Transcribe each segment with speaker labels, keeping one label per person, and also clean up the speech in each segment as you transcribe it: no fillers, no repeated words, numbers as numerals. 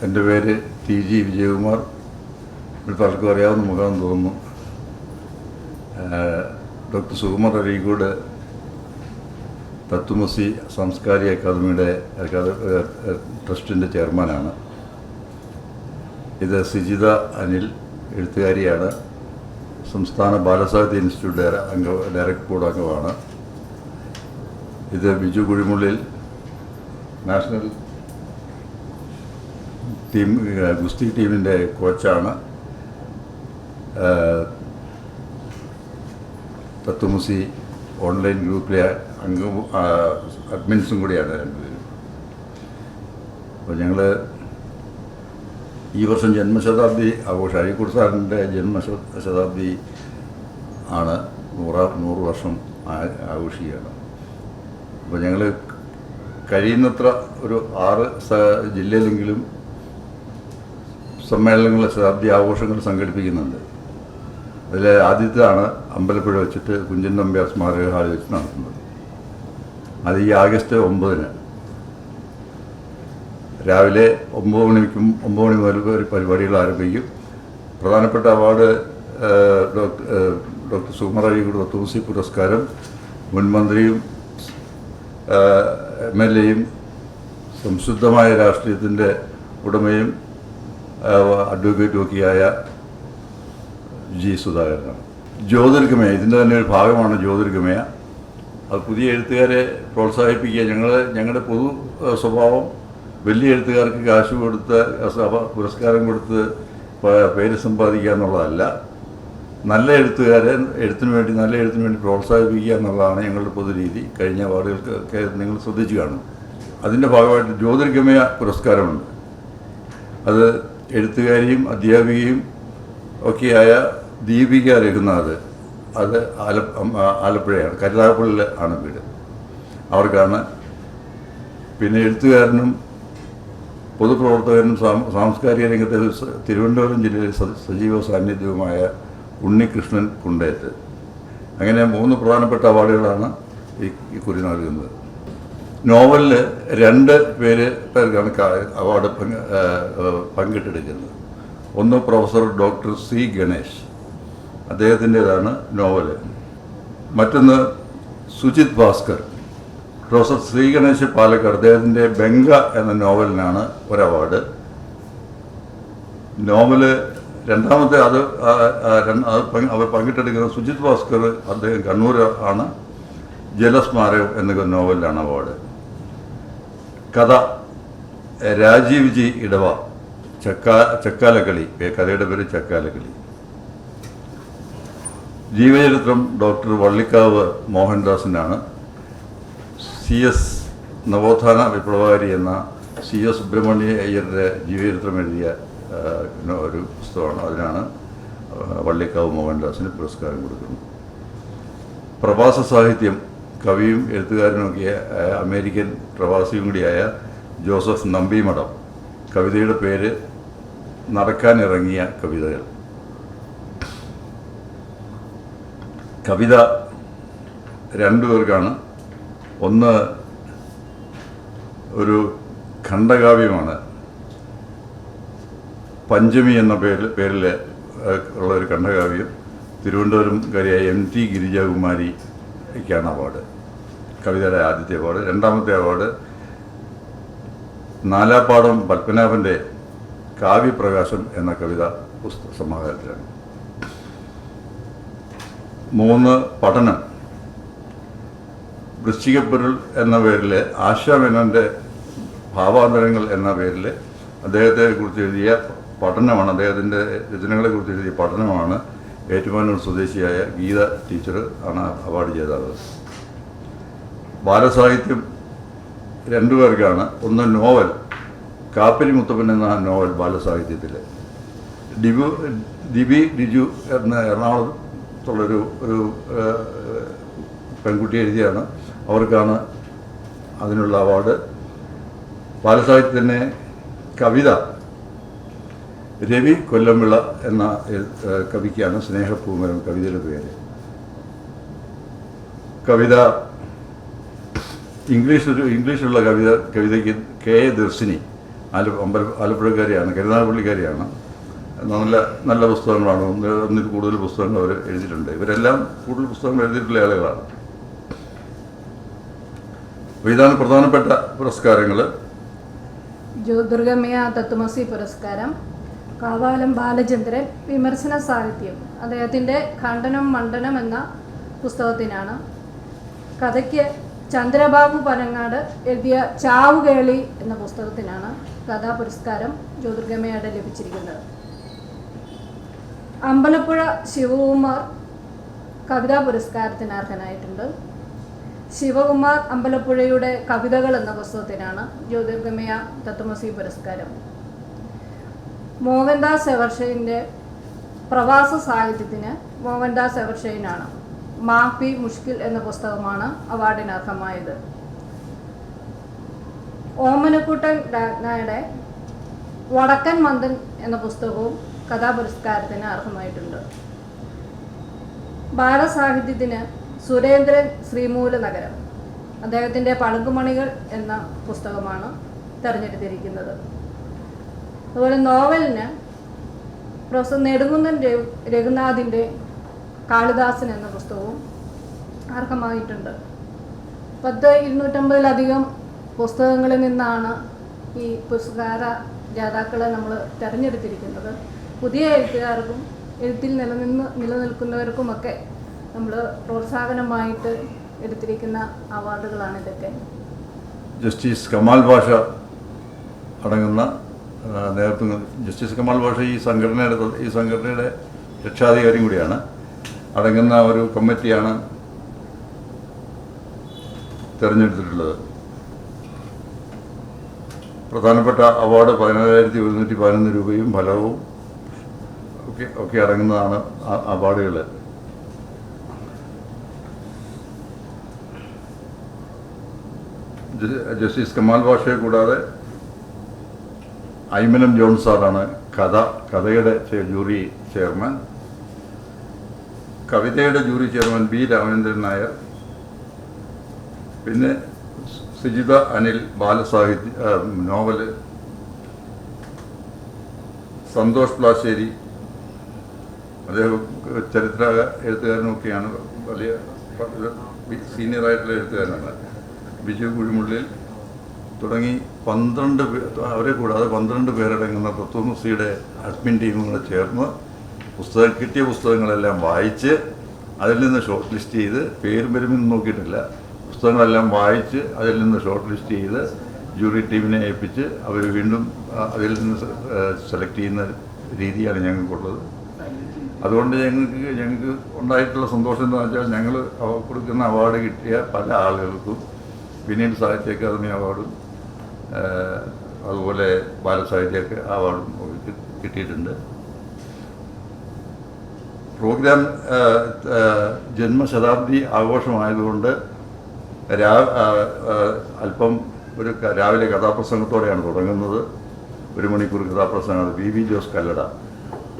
Speaker 1: എൻ്റെ പേര് TG വിജയകുമാർ. ഇവിടെ പലർക്കും അറിയാവുന്ന മുഖമെന്ന് തോന്നുന്നു. ഡോക്ടർ സുകുമാർ അരീക്കോട് തത്വമസി സാംസ്കാരിക അക്കാദമിയുടെ ട്രസ്റ്റിൻ്റെ ചെയർമാനാണ്. ഇത് സിജിത അനിൽ എഴുത്തുകാരിയാണ്. സംസ്ഥാന ബാലസാഹിത്യ ഇൻസ്റ്റിറ്റ്യൂട്ട് ഡയറക്ടർ ബോർഡ് അംഗമാണ്. ഇത് ബിജു കുഴിമുള്ളിൽ നാഷണൽ ടീം ഗുസ്തി ടീമിൻ്റെ കോച്ചാണ്. തത്വമസി ഓൺലൈൻ ഗ്രൂപ്പിലെ അഡ്മിൻസും കൂടിയാണ് രണ്ടുപേരും. അപ്പോൾ ഞങ്ങൾ ഈ വർഷം ജന്മശതാബ്ദി ആഘോഷം, അഴീക്കോട് സാറിൻ്റെ ജന്മശതാബ്ദി ആണ്. 100 വർഷം ആഘോഷിക്കുകയാണ്. അപ്പോൾ ഞങ്ങൾ കഴിയുന്നത്ര ഒരു 6 ജില്ലയിലെങ്കിലും സമ്മേളനങ്ങൾ, ശതാബ്ദി ആഘോഷങ്ങൾ സംഘടിപ്പിക്കുന്നുണ്ട്. അതിൽ ആദ്യത്തേതാണ് അമ്പലപ്പുഴ വെച്ചിട്ട് കുഞ്ചൻ നമ്പ്യാർ സ്മാരക ഹാളിൽ വെച്ച് നടത്തുന്നത്. അത് ഈ ആഗസ്റ്റ് 9 രാവിലെ 9 മണി മുതൽ ഒരു പരിപാടികൾ ആരംഭിക്കും. പ്രധാനപ്പെട്ട അവാർഡ് ഡോക്ടർ സുകുമാർ അരീക്കോട് തത്വമസി പുരസ്കാരം മുൻമന്ത്രിയും MLAയും സംശുദ്ധമായ രാഷ്ട്രീയത്തിൻ്റെ ഉടമയും അഡ്വക്കേറ്റും ഒക്കെയായ G. സുധാകരനാണ്. ജ്യോതിർഗമയ ഇതിൻ്റെ തന്നെ ഒരു ഭാഗമാണ് ജ്യോതിർഗമയ. അത് പുതിയ എഴുത്തുകാരെ പ്രോത്സാഹിപ്പിക്കുക. ഞങ്ങളുടെ പൊതു സ്വഭാവം വലിയ എഴുത്തുകാർക്ക് കാശ് കൊടുത്ത് പുരസ്കാരം കൊടുത്ത് പേര് സമ്പാദിക്കുക എന്നുള്ളതല്ല. നല്ല എഴുത്തുകാരെ നല്ല എഴുത്തിന് വേണ്ടി പ്രോത്സാഹിപ്പിക്കുക എന്നുള്ളതാണ് ഞങ്ങളുടെ പൊതുരീതി. കഴിഞ്ഞ അവാർഡുകൾക്കൊക്കെ നിങ്ങൾ ശ്രദ്ധിച്ചു കാണും. അതിൻ്റെ ഭാഗമായിട്ട് ജ്യോതിർഗമയ പുരസ്കാരമുണ്ട്. അത് എഴുത്തുകാരിയും അധ്യാപികയും ഒക്കെയായ ദീപിക രഘുനാഥ്, അത് ആലപ്പുഴയാണ്, കരുനാഗപ്പള്ളിയിൽ ആണ് വീട്. അവർക്കാണ്. പിന്നെ എഴുത്തുകാരനും പൊതുപ്രവർത്തകനും സാംസ്കാരിക രംഗത്തെ തിരുവനന്തപുരം ജില്ലയിലെ സജീവ സാന്നിധ്യവുമായ ഉണ്ണികൃഷ്ണൻ കുണ്ടേത്ത്. അങ്ങനെ 3 പ്രധാനപ്പെട്ട അവാർഡുകളാണ് ഈ കുറി നൽകുന്നത്. നോവലിൽ 2 പേർക്കാണ് അവാർഡ് പങ്കിട്ടെടുക്കുന്നത്. ഒന്ന് പ്രൊഫസർ ഡോക്ടർ C. ഗണേഷ്, അദ്ദേഹത്തിൻ്റേതാണ് നോവല്. മറ്റൊന്ന് സുജിത് ഭാസ്കർ. പ്രൊഫസർ ശ്രീ ഗണേശ് പാലക്കാട്, അദ്ദേഹത്തിൻ്റെ ബംഗ എന്ന നോവലിനാണ് ഒരു അവാർഡ്. നോവല് രണ്ടാമത്തെ അവർ പങ്കിട്ടെടുക്കുന്ന സുജിത് ഭാസ്കർ, അദ്ദേഹം കണ്ണൂർ ആണ്. ജലസ്മാരകം എന്ന നോവലിലാണ് അവാർഡ്. കഥ രാജീവ് G. ഇടവ, ചക്കാലക്കളി, കഥയുടെ പേര് ചക്കാലക്കളി. ജീവചരിത്രം ഡോക്ടർ വള്ളിക്കാവ് മോഹൻദാസിനാണ്. CS നവോത്ഥാന വിപ്ലവകാരി എന്ന CS സുബ്രഹ്മണ്യ അയ്യരുടെ ജീവചരിത്രം എഴുതിയ ഒരു പുസ്തകമാണ്. അതിനാണ് വള്ളിക്കാവ് മോഹൻദാസിന് പുരസ്കാരം കൊടുക്കുന്നത്. പ്രവാസ സാഹിത്യം, കവിയും എഴുത്തുകാരനുമൊക്കെ അമേരിക്കൻ പ്രവാസിയും കൂടിയായ ജോസഫ് നമ്പിമഠം. കവിതയുടെ പേര് നടക്കാനിറങ്ങിയ കവിതകൾ. കവിത 2 പേർക്കാണ്. ഒന്ന് ഒരു ഖണ്ഡകാവ്യമാണ്. പഞ്ചമി എന്ന പേരിൽ ഉള്ള ഒരു ഖണ്ഡകാവ്യം. തിരുവനന്തപുരംകാരിയായ MT ഗിരിജാകുമാരിക്കാണ് അവാർഡ്. കവിതയുടെ ആദ്യത്തെ അവാർഡ്. രണ്ടാമത്തെ അവാർഡ് നാലാപ്പാടം പത്മനാഭൻ്റെ കാവ്യപ്രകാശം എന്ന കവിത സമാഹാരത്തിലാണ്. 3 പഠനം. വൃശ്ചികപ്പൊരുൾ എന്ന പേരിൽ ആശാ മേനോൻ്റെ ഭാവാന്തരങ്ങൾ എന്ന പേരിൽ അദ്ദേഹത്തെക്കുറിച്ച് എഴുതിയ പഠനമാണ്, അദ്ദേഹത്തിൻ്റെ രചനകളെക്കുറിച്ച് എഴുതിയ പഠനമാണ് ഏറ്റുമാനൂർ സ്വദേശിയായ ഗീത ടീച്ചർ ആണ് അവാർഡ് ജേതാവ്. ബാലസാഹിത്യം 2 പേർക്കാണ്. ഒന്ന് നോവൽ, കാപ്പിരി മുത്തപ്പൻ എന്ന നോവൽ ബാലസാഹിത്യത്തിൽ. ദിബി ഡിജു എന്ന എറണാകുളത്തുള്ളൊരു പെൺകുട്ടി എഴുതിയാണ്. അവർക്കാണ് അതിനുള്ള അവാർഡ്. ബാലസാഹിത്യത്തിൻ്റെ കവിത രവി കൊല്ലംവിള എന്ന കവിക്കാണ് സ്നേഹപൂമരം കവിതയുടെ പേര്. കവിത ഇംഗ്ലീഷിലുള്ള കവിതയ്ക്ക് K. ദർശിനി, ആലപ്പുഴക്കാരിയാണ്, കരുനാഗപ്പള്ളിക്കാരിയാണ്. നല്ല നല്ല പുസ്തകങ്ങളാണ്, ഒന്നിൽ കൂടുതൽ പുസ്തകങ്ങൾ അവർ എഴുതിയിട്ടുണ്ട്. ഇവരെല്ലാം കൂടുതൽ പുസ്തകങ്ങൾ എഴുതിയിട്ടുള്ള ആളുകളാണ്. അപ്പോൾ ഇതാണ് പ്രധാനപ്പെട്ട പുരസ്കാരങ്ങൾ.
Speaker 2: ദുർഗമയ തത്വമസി പുരസ്കാരം, കാവാലം ബാലചന്ദ്രൻ വിമർശന സാഹിത്യം, അദ്ദേഹത്തിൻ്റെ ഖണ്ഡനം മണ്ഡനം എന്ന പുസ്തകത്തിനാണ്. കഥയ്ക്ക് ചന്ദ്രബാബു പനങ്ങാട് എഴുതിയ ചാവുകേളി എന്ന പുസ്തകത്തിനാണ് കഥാപുരസ്കാരം ജ്യോതിർഗമയുടെ ലഭിച്ചിരിക്കുന്നത്. അമ്പലപ്പുഴ ശിവകുമാർ കവിതാ പുരസ്കാരത്തിന് അർഹനായിട്ടുണ്ട്. ശിവകുമാർ അമ്പലപ്പുഴയുടെ കവിതകൾ എന്ന പുസ്തകത്തിനാണ് ജ്യോതിർഗമയ തത്വമസി പുരസ്കാരം. മോഹൻദാസ് എവർഷൈൻ്റെ പ്രവാസ സാഹിത്യത്തിന് മോഹൻദാസ് എവർഷൈനാണ്. മാഫി മുഷ്കിൽ എന്ന പുസ്തകമാണ് അവാർഡിന് അർഹമായത്. ഓമനക്കുട്ടൻ രാജ്ഞയുടെ വടക്കൻ മന്ദൻ എന്ന പുസ്തകവും കഥാപുരസ്കാരത്തിന് അർഹമായിട്ടുണ്ട്. ബാലസാഹിത്യത്തിന് സുരേന്ദ്രൻ ശ്രീമൂല നഗരം, അദ്ദേഹത്തിൻ്റെ പളുങ്കുമണികൾ എന്ന പുസ്തകമാണ് തിരഞ്ഞെടുത്തിരിക്കുന്നത്. അതുപോലെ നോവലിന് പ്രൊഫസർ നെടുങ്കുന്നൻ രഘുനാഥിൻ്റെ കാളിദാസൻ എന്ന പുസ്തകവും അർഹമായിട്ടുണ്ട്. 250-250 പുസ്തകങ്ങളിൽ നിന്നാണ് ഈ പുരസ്കാര ജേതാക്കളെ നമ്മൾ തിരഞ്ഞെടുത്തിരിക്കുന്നത്. പുതിയ എഴുത്തുകാർക്കും എഴുത്തിൽ നിലനിൽക്കുന്നവർക്കുമൊക്കെ നമ്മൾ പ്രോത്സാഹനമായിട്ട് എടുത്തിരിക്കുന്ന അവാർഡുകളാണ് ഇതൊക്കെ.
Speaker 1: ജസ്റ്റിസ് കമാൽ ഭാഷ അടങ്ങുന്ന നേതൃത്വം, ജസ്റ്റിസ് കമാൽ ഭാഷ ഈ സംഘടനയുടെ രക്ഷാധികാരിയും കൂടിയാണ്. അടങ്ങുന്ന ഒരു കമ്മിറ്റിയാണ് തിരഞ്ഞെടുത്തിട്ടുള്ളത്. പ്രധാനപ്പെട്ട അവാർഡ് 17,111 രൂപയും ഫലവും ഒക്കെ അടങ്ങുന്നതാണ് അവാർഡുകൾ. ജസ്റ്റിസ് കമാൽ ഭാഷയെ കൂടാതെ ഐമനം ജോൺ സാറാണ് കഥയുടെ ജൂറി ചെയർമാൻ. കവിതയുടെ jury chairman B Ramachandran Nair. പിന്നെ സുജിത അനിൽ ബാലസാഹിത്യ നോവല്, സന്തോഷ് പ്ലാശ്ശേരി, അദ്ദേഹം ചരിത്ര എഴുത്തുകാരനൊക്കെയാണ്, വലിയ സീനിയറായിട്ടുള്ള എഴുത്തുകാരനാണ്. ബിജു കുഴിമുള്ളിൽ തുടങ്ങി 12 അവരെ കൂടാതെ 12 പേരടങ്ങുന്ന തത്വമസിയുടെ അഡ്മിൻ ടീമും കൂടെ ചേർന്ന് കിട്ടിയ പുസ്തകങ്ങളെല്ലാം വായിച്ച് അതിൽ നിന്ന് ഷോർട്ട് ലിസ്റ്റ് ചെയ്ത്, പേരും പെരുമൊന്നും നോക്കിയിട്ടില്ല, പുസ്തകങ്ങളെല്ലാം വായിച്ച് അതിൽ നിന്ന് ഷോർട്ട് ലിസ്റ്റ് ചെയ്ത് ജൂറി ടീമിനെ ഏൽപ്പിച്ച് അവർ വീണ്ടും അതിൽ നിന്ന് സെലക്ട് ചെയ്യുന്ന രീതിയാണ് ഞങ്ങൾക്കുള്ളത്. അതുകൊണ്ട് ഞങ്ങൾക്ക് ഉണ്ടായിട്ടുള്ള സന്തോഷം എന്താണെന്ന് വെച്ചാൽ, ഞങ്ങൾ കൊടുക്കുന്ന അവാർഡ് കിട്ടിയ പല ആളുകൾക്കും പിന്നീട് സാഹിത്യ അക്കാദമി അവാർഡും അതുപോലെ ബാലസാഹിത്യ അവാർഡും കിട്ടിയിട്ടുണ്ട്. പ്രോഗ്രാം ജന്മശതാബ്ദി ആഘോഷമായതുകൊണ്ട് അല്പം രാവിലെ കഥാപ്രസംഗത്തോടെയാണ് തുടങ്ങുന്നത്. 1 മണിക്കൂർ കഥാപ്രസംഗം. വി ജോസ് കല്ലട,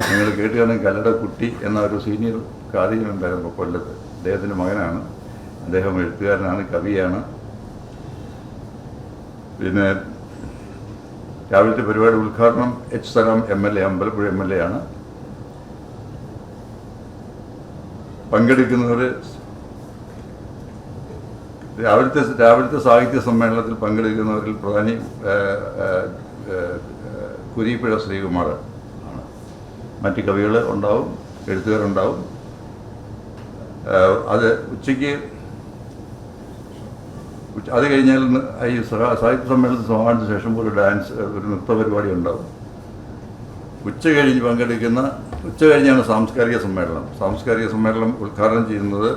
Speaker 1: നിങ്ങൾ കേട്ടുകാണും, കല്ലട കുട്ടി എന്ന ഒരു സീനിയർ കാതികനുണ്ടായിരുന്നു കൊല്ലത്ത്. അദ്ദേഹത്തിൻ്റെ മകനാണ്. അദ്ദേഹം എഴുത്തുകാരനാണ്, കവിയാണ്. പിന്നെ രാവിലത്തെ പരിപാടി ഉദ്ഘാടനം എച്ച് സലാം MLA, അമ്പലപ്പുഴ MLA ആണ്. പങ്കെടുക്കുന്നവർ രാവിലത്തെ സാഹിത്യ സമ്മേളനത്തിൽ പങ്കെടുക്കുന്നവരിൽ പ്രധാനി കുരീപ്പുഴ ശ്രീകുമാർ ആണ്. മറ്റ് കവികൾ ഉണ്ടാവും, എഴുത്തുകാരുണ്ടാവും. അത് കഴിഞ്ഞാൽ ഈ സാഹിത്യ സമ്മേളനത്തിന് സമാപിച്ച ശേഷം ഒരു നൃത്ത പരിപാടി ഉണ്ടാവും. ഉച്ച കഴിഞ്ഞാണ് സാംസ്കാരിക സമ്മേളനം. സാംസ്കാരിക സമ്മേളനം ഉദ്ഘാടനം ചെയ്യുന്നത്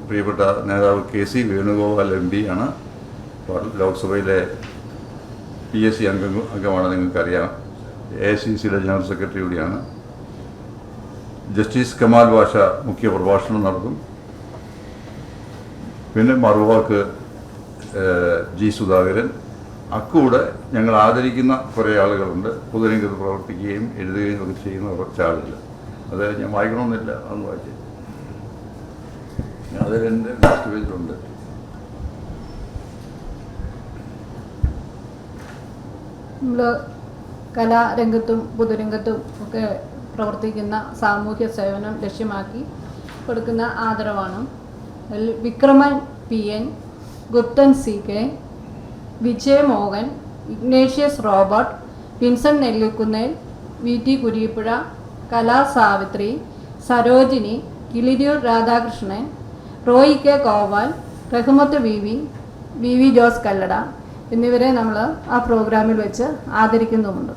Speaker 1: പ്രിയപ്പെട്ട നേതാവ് KC വേണുഗോപാൽ MP ആണ്. ലോക്സഭയിലെ PSC അംഗമാണ്, നിങ്ങൾക്കറിയാം. AICCയുടെ ജനറൽ സെക്രട്ടറി കൂടിയാണ്. ജസ്റ്റിസ് കമാൽ ഭാഷ മുഖ്യ പ്രഭാഷണം നടത്തും. പിന്നെ മറുവാക്ക് G സുധാകരൻ. അക്കൂടെ ഞങ്ങൾ ആദരിക്കുന്ന കുറേ ആളുകളുണ്ട്. പൊതുരംഗത്ത് പ്രവർത്തിക്കുകയും എഴുതുകയും ഒക്കെ ചെയ്യുന്ന കുറച്ച് ആളുകൾ. അത് ഞാൻ വായിക്കണമെന്നില്ല, അതൊന്ന് വായിച്ചു. അതിലെൻ്റെ ലാസ്റ്റ് പേജിലുണ്ട്.
Speaker 2: നമ്മൾ കലാരംഗത്തും പൊതുരംഗത്തും ഒക്കെ പ്രവർത്തിക്കുന്ന സാമൂഹ്യ സേവനം ലക്ഷ്യമാക്കി കൊടുക്കുന്ന ആദരവാണ്. അതിൽ Vikraman PN, Gupthan CK, Vijay Mohan, Ignatius Robert, Vinson Nellikkunnel, VT Kurippuzha, Kala Savithri, Sarojini, Kiliroor Radhakrishnan, Roy K Koval, Rahmath VV Jose Kallada എന്നിവരെ നമ്മൾ ആ പ്രോഗ്രാമിൽ വെച്ച് ആദരിക്കുന്നുമുണ്ട്.